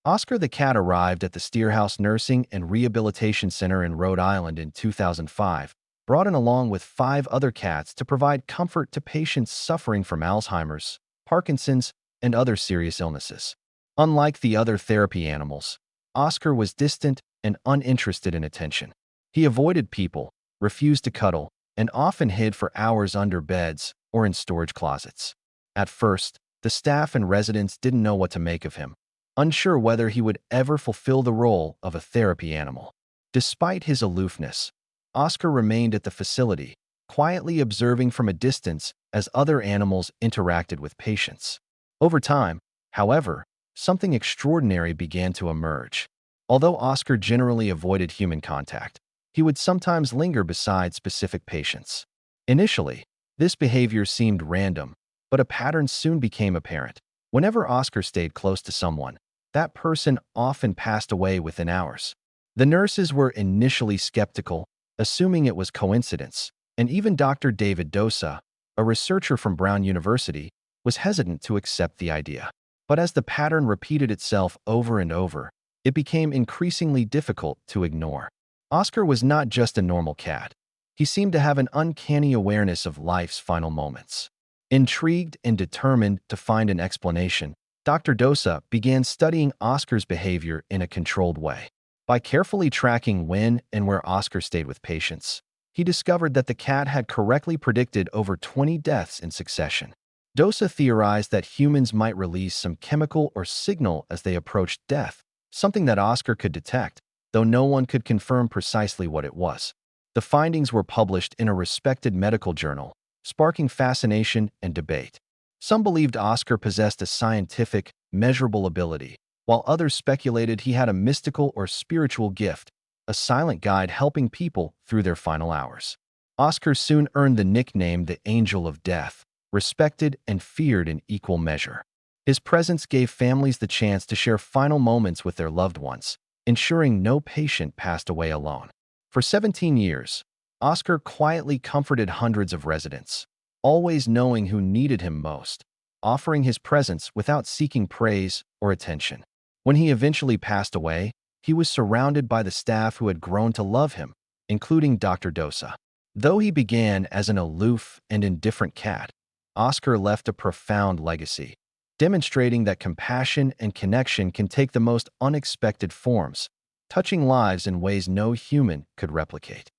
Oscar the cat arrived at the Steerhouse Nursing and Rehabilitation Center in Rhode Island in 2005, brought in along with 5 other cats to provide comfort to patients suffering from Alzheimer's, Parkinson's, and other serious illnesses. Unlike the other therapy animals, Oscar was distant and uninterested in attention. He avoided people, refused to cuddle, and often hid for hours under beds or in storage closets. At first, the staff and residents didn't know what to make of him, unsure whether he would ever fulfill the role of a therapy animal. Despite his aloofness, Oscar remained at the facility, quietly observing from a distance as other animals interacted with patients. Over time, however, something extraordinary began to emerge. Although Oscar generally avoided human contact, he would sometimes linger beside specific patients. Initially, this behavior seemed random, but a pattern soon became apparent. Whenever Oscar stayed close to someone, that person often passed away within hours. The nurses were initially skeptical, assuming it was coincidence, and even Dr. David Dosa, a researcher from Brown University, was hesitant to accept the idea. But as the pattern repeated itself over and over, it became increasingly difficult to ignore. Oscar was not just a normal cat. He seemed to have an uncanny awareness of life's final moments. Intrigued and determined to find an explanation, Dr. Dosa began studying Oscar's behavior in a controlled way. By carefully tracking when and where Oscar stayed with patients, he discovered that the cat had correctly predicted over 20 deaths in succession. Dosa theorized that humans might release some chemical or signal as they approached death, something that Oscar could detect, though no one could confirm precisely what it was. The findings were published in a respected medical journal, sparking fascination and debate. Some believed Oscar possessed a scientific, measurable ability, while others speculated he had a mystical or spiritual gift, a silent guide helping people through their final hours. Oscar soon earned the nickname the Angel of Death, respected and feared in equal measure. His presence gave families the chance to share final moments with their loved ones, ensuring no patient passed away alone. For 17 years, Oscar quietly comforted hundreds of residents, always knowing who needed him most, offering his presence without seeking praise or attention. When he eventually passed away, he was surrounded by the staff who had grown to love him, including Dr. Dosa. Though he began as an aloof and indifferent cat, Oscar left a profound legacy, demonstrating that compassion and connection can take the most unexpected forms, touching lives in ways no human could replicate.